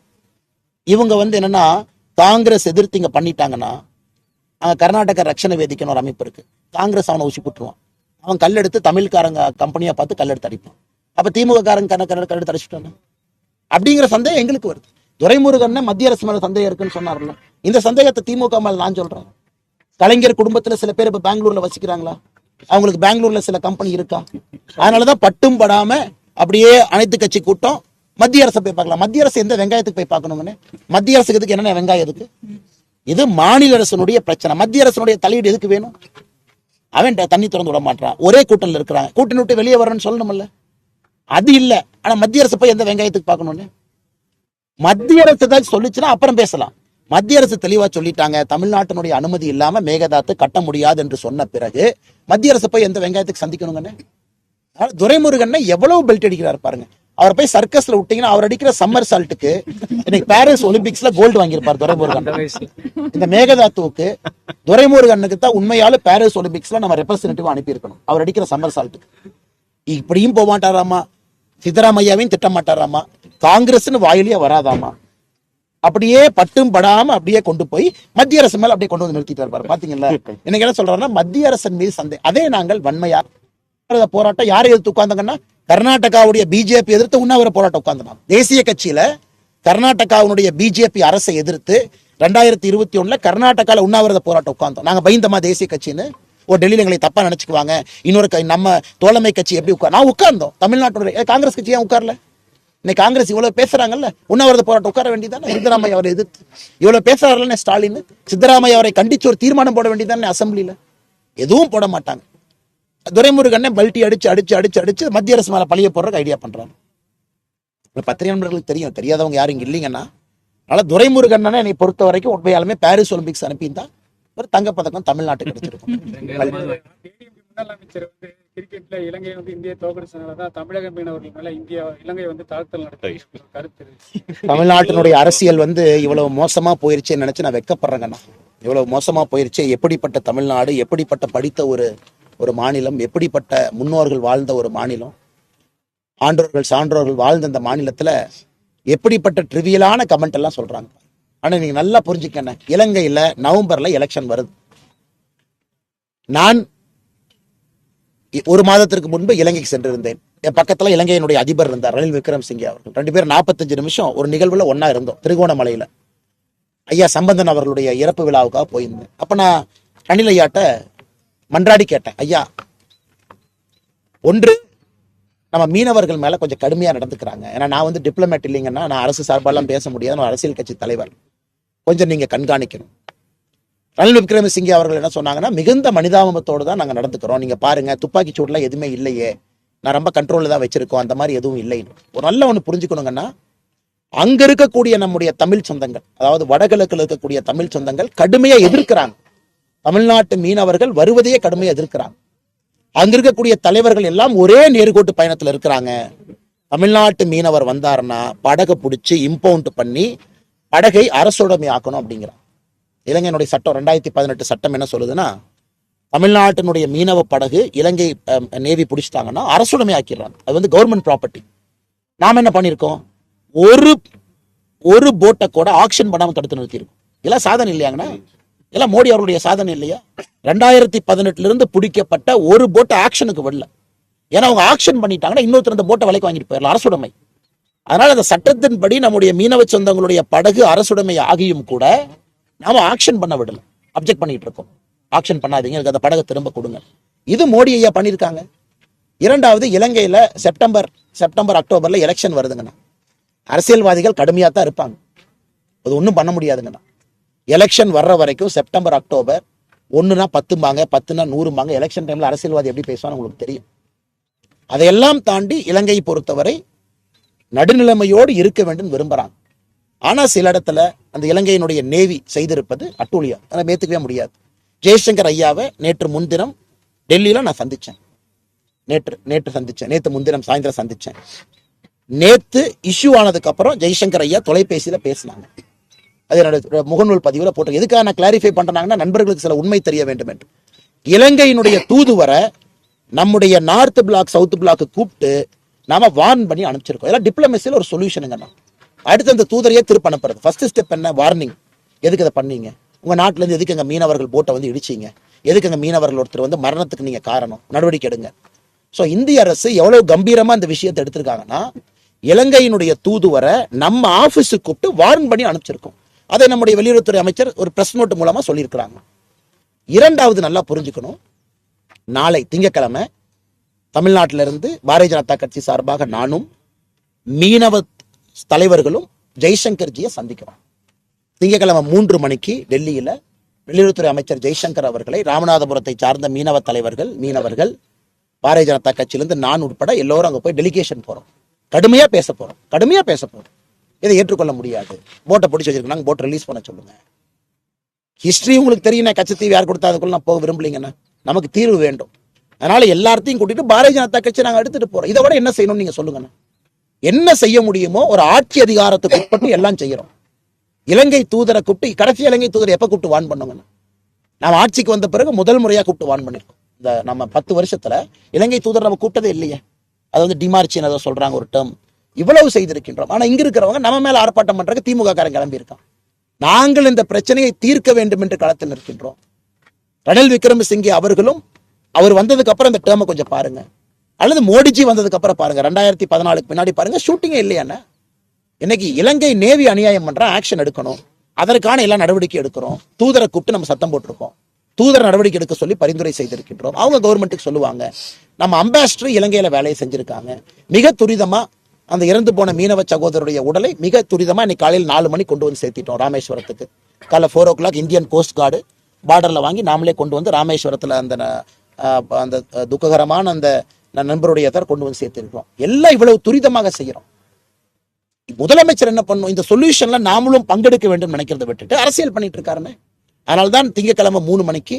இவங்க வந்து என்னன்னா காங்கிரஸ் எதிர்த்து இங்க பண்ணிட்டாங்கன்னா, அங்க கர்நாடக ரட்சணை வேதிக்கணும் ஒரு அமைப்பு இருக்கு, காங்கிரஸ் அவனை ஊசி போட்டுருவான். அவன் கல்லெடுத்து தமிழ்காரங்க கம்பெனியை பார்த்து கல்லெடுத்து அடிப்பான். அப்ப திமுக காரங்க கல்லெடுத்து அடிச்சுட்டாங்க அப்படிங்கிற சந்தேகம் எங்களுக்கு வருது. துரைமுருகன் மத்திய அரசு மேல சந்தேகம் இருக்குன்னு சொன்னார்ல, இந்த சந்தேகத்தை திமுக மேல நான் சொல்றேன். கலைஞர் குடும்பத்துல சில பேர் இப்ப பெங்களூர்ல வசிக்கிறாங்களா? அவங்களுக்கு பெங்களூர்ல சில கம்பெனி இருக்கா? அதனாலதான் பட்டும் படாம அப்படியே அனைத்து கட்சி கூட்டம் மத்திய அரசை போய் பார்க்கலாம். மத்திய அரசு எந்த வெங்காயத்துக்கு போய் பார்க்கணுங்கன்னு? மத்திய அரசுக்கு எதுக்கு என்ன வெங்காயம் எதுக்கு? இது மாநில அரசனுடைய பிரச்சனை. மத்திய அரசனுடைய தலையீடு எதுக்கு வேணும்? அவன் தண்ணி திறந்து விட மாட்டான். ஒரே கூட்டணியில் இருக்கிறாங்க, கூட்டணி விட்டு வெளியே வரணும்னு சொல்லணும்ல. அது இல்ல. ஆனா மத்திய அரசு போய் எந்த வெங்காயத்துக்கு பார்க்கணும்னு மத்திய அரசு தான் சொல்லிச்சுன்னா அப்புறம் பேசலாம். மத்திய அரசு தெளிவா சொல்லிட்டாங்க, தமிழ்நாட்டினுடைய அனுமதி இல்லாம மேகதாத்து கட்ட முடியாது என்று சொன்ன பிறகு மத்திய அரசு போய் எந்த வெங்காயத்துக்கு சந்திக்கணுங்கன்னு? துரைமுருகன் எவ்வளவு பெல்ட் அடிக்கிறாரு பாருங்க. அவர் போய் சர்க்கஸ்ல விட்டீங்கன்னா அவர் அடிக்கிற சம்மர் சால்ட்டுக்கு இன்னைக்கு பாரிஸ் ஒலிம்பிக்ஸ்ல கோல்டு வாங்கியிருப்பார் துரைமுருகன். இந்த மேகதாத்துவுக்கு துரைமுருகனுக்கு தான் உண்மையால பாரிஸ் ஒலிம்பிக்ஸ்ல நம்ம ரெப்ரசன்டேட்டிவ் அனுப்பி இருக்கணும். அவர் அடிக்கிற சம்மர் சால்ட்டுக்கு இப்படியும் போக மாட்டாராமா, சித்தராமையாவையும் திட்ட மாட்டாராமா, காங்கிரஸ்னு வாயிலேயே வராதாமா. அப்படியே பட்டும் படாம அப்படியே கொண்டு போய் மத்திய அரசு மேல அப்படியே கொண்டு வந்து நிறுத்திட்டு இருப்பாரு. பாத்தீங்களா? எனக்கு என்ன சொல்றாருன்னா மத்திய அரசின் மீது சந்தேகம். அதே நாங்கள் வன்மையா போராட்டம் யாரை எதிர்த்து உட்கார்ந்தாங்கன்னா கர்நாடகாவுடைய பிஜேபி எதிர்த்து உண்ணாவிர போராட்டம் உட்கார்ந்தாங்க. தேசிய கட்சியில கர்நாடகாவுடைய பிஜேபி அரசை எதிர்த்து 2021 கர்நாடகால உண்ணாவிரத போராட்டம் உட்கார்ந்தோம். நாங்க பயந்தமா தேசிய கட்சின்னு ஒரு டெல்லியில எங்களை தப்பா நினைச்சுக்குவாங்க, இன்னொரு நம்ம தோழமை கட்சி எப்படி நான் உட்கார்ந்தோம். தமிழ்நாட்டுடைய காங்கிரஸ் கட்சி ஏன் உட்கார்ல? இன்னைக்கு காங்கிரஸ் இவ்வளவு பேசுறாங்கல்ல, உண்ணாவிரத போராட்டம் உட்கார வேண்டியதானே? சித்தராமையா அவரை எதிர்த்து இவ்வளவு பேசுறாருன்னு ஸ்டாலின், சித்தராமையா அவரை கண்டிச்சு ஒரு தீர்மானம் போட வேண்டியதானே அசம்பிளில? எதுவும் போட மாட்டாங்க. துரைமுருகன் பல்ட்டி அடிச்சு அடிச்சு அடிச்சு அடிச்சு மத்திய அரசு மேல பழிய போடுறதுக்கு ஐடியா பண்றாங்க. பத்திரிகை நண்பர்களுக்கு தெரியும், தெரியாதவங்க யாரும் இங்க இல்லைங்கன்னா. அதனால துரைமுருகன் என்னை பொறுத்த வரைக்கும் உண்மையாலுமே பாரிஸ் ஒலிம்பிக்ஸ் அனுப்பியிருந்தா ஒரு தங்கப்பதக்கம் தமிழ்நாட்டுக்கு கிடைச்சிருக்கும். முன்னாள் அமைச்சர் வந்து கிரிக்கெட்ல இலங்கை வந்து இந்தியா தோக்கடிச்சதுனாலதான் தமிழக மீனவர்கள் மேல இலங்கை வந்து தாக்குதல் நடத்தி கருத்து. தமிழ்நாட்டினுடைய அரசியல் வந்து இவ்வளவு மோசமா போயிருச்சுன்னு நினைச்சு நான் வெக்கப்படுறேங்கண்ணா. இவ்வளவு மோசமா போயிருச்சு. எப்படிப்பட்ட தமிழ்நாடு, எப்படிப்பட்ட படித்த ஒரு மாநிலம், எப்படிப்பட்ட முன்னோர்கள் வாழ்ந்த ஒரு மாநிலம், ஆன்றோர்கள் சான்றோர்கள் வாழ்ந்த இந்த மாநிலத்துல எப்படிப்பட்ட ட்ரிவியலான கமெண்ட் எல்லாம் சொல்றாங்க. ஆனா நீங்க நல்லா புரிஞ்சுக்கண்ணே, இலங்கையில நவம்பர்ல எலெக்ஷன் வருது. நான் ஒரு மாதத்திற்கு முன்பு இலங்கைக்கு சென்றிருந்தேன். என் பக்கத்துல இலங்கையினுடைய அதிபர் இருந்தார், ரணில் விக்ரமசிங்கே அவர்கள். 2 பேரும் 45 நிமிஷம் ஒரு நிகழ்வுல ஒன்னா இருந்தோம், திருகோணமலையில. ஐயா சம்பந்தன் அவர்களுடைய இறப்பு விழாவுக்காக போயிருந்தேன். அப்ப நான் ரணில் ஐயாட்ட மன்றாடி கேட்டேன், ஐயா, ஒன்று நம்ம மீனவர்கள் மேல கொஞ்சம் கடுமையா நடந்துக்கிறாங்க. ஏன்னா நான் வந்து டிப்ளமேட் இல்லைங்கன்னா நான் அரசு சார்பாலாம் பேச முடியாது, நான் அரசியல் கட்சி தலைவர், கொஞ்சம் நீங்க கண்காணிக்கணும். ரணில் விக்ரமசிங்கே அவர்கள் என்ன சொன்னாங்கன்னா, மிகுந்த மனிதாபத்தோடு தான் நாங்கள் நடந்துக்கிறோம், நீங்க பாருங்க துப்பாக்கி சூடுலாம் எதுவுமே இல்லையே, நான் ரொம்ப கண்ட்ரோல்ல தான் வச்சிருக்கோம், அந்த மாதிரி எதுவும் இல்லைன்னு. ஒரு நல்ல ஒன்று புரிஞ்சுக்கணுங்கன்னா, அங்க இருக்கக்கூடிய நம்முடைய தமிழ் சொந்தங்கள், அதாவது வடகிழக்கில் இருக்கக்கூடிய தமிழ் சொந்தங்கள் கடுமையா எதிர்க்கிறாங்க. தமிழ்நாட்டு மீனவர்கள் வருவதையே கடுமையா எதிர்க்கிறாங்க. அங்க இருக்கக்கூடிய தலைவர்கள் எல்லாம் ஒரே நேர்கோட்டு பயணத்துல இருக்கிறாங்க. தமிழ்நாட்டு மீனவர் வந்தாருன்னா படகை பிடிச்சி இம்பவுண்ட் பண்ணி படகை அரசுடைமை ஆக்கணும் அப்படிங்கிறான். இலங்கையினுடைய சட்டம் 2018 சட்டம் என்ன சொல்லுதுன்னா, தமிழ்நாட்டினுடைய மீனவ படகு இலங்கை நேவி பிடிச்சிட்டாங்கன்னா அரசுடைமை ஆக்கிடுறாங்க. அது வந்து கவர்மெண்ட் ப்ராப்பர்ட்டி. நாம என்ன பண்ணிருக்கோம், ஒரு போட்டை கூட ஆக்ஷன் பண்ணாம தடுத்து நிறுத்திருக்கோம். இதெல்லாம் சாதனை இல்லையாங்கண்ணா? இதெல்லாம் மோடி அவருடைய சாதனை இல்லையா? 2018 இருந்து பிடிக்கப்பட்ட ஒரு போட்டை ஆக்ஷனுக்கு வரல. ஏன்னா அவங்க ஆக்ஷன் பண்ணிட்டாங்கன்னா இன்னொருத்தர் அந்த போட்டை விலைக்கு வாங்கிட்டு போயிடலாம், அரசுடைமை. அதனால அந்த சட்டத்தின்படி நம்முடைய மீனவ சொந்தங்களுடைய படகு அரசுடைமை ஆகியும் கூட நாம ஆக்ஷன் பண்ண விடல, அப்ஜெக்ட் பண்ணிட்டு இருக்கோம். ஆக்ஷன் பண்ணாதீங்க, அந்த படகை திரும்ப கொடுங்க. இது மோடி ஐயா பண்ணியிருக்காங்க. இரண்டாவது, இலங்கையில செப்டம்பர் அக்டோபர்ல எலெக்ஷன் வருதுங்கண்ணா. அரசியல்வாதிகள் கடுமையா தான் இருப்பாங்க, அது ஒன்றும் பண்ண முடியாதுங்கண்ணா. எலெக்ஷன் வர்ற வரைக்கும் செப்டம்பர் அக்டோபர் 1னா 10பாங்க, 10னா 100பாங்க. எலெக்ஷன் டைம்ல அரசியல்வாதி எப்படி பேசுவான்னு உங்களுக்கு தெரியும். அதையெல்லாம் தாண்டி இலங்கை பொறுத்தவரை நடுநிலைமையோடு இருக்க வேண்டும் விரும்புறாங்க. ஆனா சில இடத்துல அந்த இலங்கையினுடைய நேவி செய்திருப்பது அட்டூழியம், அதை ஏத்துக்கவே முடியாது. ஜெய்சங்கர் ஐயாவை நேற்று முன்தினம் டெல்லியில நான் சந்திச்சேன். நேற்று முன்தினம் சாயந்தரம் சந்திச்சேன். நேத்து இஷ்யூ ஆனதுக்கு அப்புறம் ஜெய்சங்கர் ஐயா தொலைபேசியில பேசினாங்க. அது என்னோட முகநூல் பதிவுல போட்டு எதுக்காக நான் கிளாரிஃபை பண்றாங்கன்னா, நண்பர்களுக்கு சில உண்மை தெரிய வேண்டும் என்று. இலங்கையினுடைய தூதுவரை நம்முடைய நார்த் பிளாக் சவுத் பிளாக் கூப்பிட்டு நாம வார்ன் பண்ணி அனுப்பிச்சிருக்கோம். இதெல்லாம் டிப்ளமேசியில் ஒரு சொல்யூஷனுங்க. அடுத்து அந்த தூதரையே திருப்ப அனுப்புறது. ஃபர்ஸ்ட் ஸ்டெப் என்ன? வார்னிங். எதுக்கு அதை பண்ணீங்க? உங்க நாட்டுல இருந்து எதுக்கு எங்க மீனவர்கள் போட்டை வந்து இடிச்சீங்க? எதுக்கு எங்க மீனவர்கள் ஒருத்தர் வந்து மரணத்துக்கு நீங்க காரணம்? நடவடிக்கை எடுங்க. ஸோ இந்திய அரசு எவ்வளவு கம்பீரமா இந்த விஷயத்தை எடுத்திருக்காங்கன்னா, இலங்கையினுடைய தூதுவரை நம்ம ஆபீஸுக்கு கூப்பிட்டு வார்ன் பண்ணி அனுப்பிச்சிருக்கோம். அதை நம்முடைய வெளியுறவுத்துறை அமைச்சர் ஒரு பிரஸ் நோட் மூலமா சொல்லியிருக்கிறாங்க. இரண்டாவது நல்லா புரிஞ்சுக்கணும், நாளை திங்கட்கிழமை தமிழ்நாட்டிலிருந்து பாரதிய ஜனதா கட்சி சார்பாக நானும் மீனவ தலைவர்களும் ஜெய்சங்கர்ஜியை சந்திக்கிறோம். திங்கட்கிழமை 3 மணிக்கு டெல்லியில வெளியுறவுத்துறை அமைச்சர் ஜெய்சங்கர் அவர்களை ராமநாதபுரத்தை சார்ந்த மீனவ தலைவர்கள், மீனவர்கள், பாரதிய ஜனதா கட்சியிலிருந்து நான் உட்பட எல்லோரும் அங்க போய் டெலிகேஷன் போறோம். கடுமையா பேச போறோம். இதை ஏற்றுக்கொள்ள முடியாது. போட்டை பிடிச்சி வச்சிருக்காங்க, போட் ரிலீஸ் பண்ண சொல்லுங்க. ஹிஸ்டரி உங்களுக்கு தெரியும். கச்சத்தீவு யார் கொடுத்தா அதுக்குள்ள நான் போக விரும்பலீங்கன்னா, நமக்கு தீர்வு வேண்டும். அதனால எல்லாத்தையும் கூட்டிட்டு பாரதிய ஜனதா கட்சி நாங்க எடுத்துட்டு போறோம். இதை விட என்ன செய்யணும் நீங்க சொல்லுங்க. என்ன செய்ய முடியுமோ ஒரு ஆட்சி அதிகாரத்துக்கு உட்பட்டு எல்லாம் செய்யறோம். இலங்கை தூதரை கூப்பிட்டு, கடைசி இலங்கை தூதரை எப்ப கூப்பிட்டு வான் பண்ணுங்க? நாம ஆட்சிக்கு வந்த பிறகு முதல் முறையா கூப்பிட்டு வான் பண்ணிருக்கோம். இந்த நம்ம 10 வருஷத்துல இலங்கை தூதர் நம்ம கூப்பிட்டதே இல்லையே. அது வந்து டிமார்ச்சின்னு அதை சொல்றாங்க ஒரு டேர்ம். இவ்வளவு செய்திருக்கின்றோம். ஆனா இங்க இருக்கிறவங்க நம்ம மேல ஆர்ப்பாட்டம் பண்றதுக்கு திமுக காரன் கிளம்பி இருக்கான். நாங்கள் இந்த பிரச்சனையை தீர்க்க வேண்டும் என்று களத்தில் நிற்கின்றோம். ரணில் விக்ரமசிங்கே அவர்களும் அவர் வந்ததுக்கு அப்புறம் இந்த டேர்மை கொஞ்சம் பாருங்க, அல்லது மோடிஜி வந்ததுக்கு அப்புறம் பாருங்க. 2014 பின்னாடி பாருங்க, ஷூட்டிங்கே இல்லையாண்ணா. இன்னைக்கு இலங்கை நேவி அநியாயம் பண்ற, ஆக்ஷன் எடுக்கணும். அதற்கான எல்லா நடவடிக்கை எடுக்கிறோம். தூதரை கூப்பிட்டு நம்ம சத்தம் போட்டிருக்கோம். தூதர் நடவடிக்கை எடுக்க சொல்லி பரிந்துரை செய்திருக்கின்றோம். அவங்க கவர்மெண்ட்டுக்கு சொல்லுவாங்க. நம்ம அம்பாசிடர் இலங்கையில வேலையை செஞ்சிருக்காங்க. மிக துரிதமா அந்த இறந்து போன மீனவ சகோதரருடைய உடலை மிக துரிதமா இன்னைக்கு காலையில் 4 மணி கொண்டு வந்து சேர்த்திட்டோம் ராமேஸ்வரத்துக்கு. காலை 4 o'clock இந்தியன் கோஸ்ட் கார்டு பார்டர்ல வாங்கி நாமளே கொண்டு வந்து ராமேஸ்வரத்துல அந்த துக்ககரமான அந்த நண்பருடைய கொண்டு வந்து சேர்த்திருக்கிறோம். எல்லாம் இவ்வளவு துரிதமாக செய்யறோம். முதலமைச்சர் என்ன பண்ணும்? இந்த சொல்யூஷன்ல நாமளும் பங்கெடுக்க வேண்டும் நினைக்கிறத விட்டுட்டு அரசியல் பண்ணிட்டு இருக்காருன்னு. அதனால்தான் திங்கட்கிழமை 3 மணிக்கு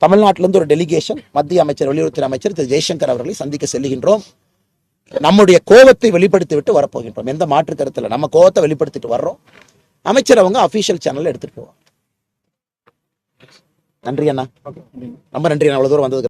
தமிழ்நாட்டிலிருந்து ஒரு டெலிகேஷன் மத்திய அமைச்சர், வெளியுறவுத்துறை அமைச்சர் திரு ஜெய்சங்கர் அவர்களை சந்திக்க செல்லுகின்றோம். நம்முடைய கோபத்தை வெளிப்படுத்தி விட்டு வரப்போகின்றோம். எந்த மாற்று கருத்துல நம்ம கோபத்தை வெளிப்படுத்திட்டு வர்றோம். அமைச்சர் அவங்க அபிஷியல் சேனல்ல எடுத்துட்டு போவாங்க. நன்றி அண்ணா, ரொம்ப நன்றி அவ்வளவு தூரம் வந்ததுக்கு.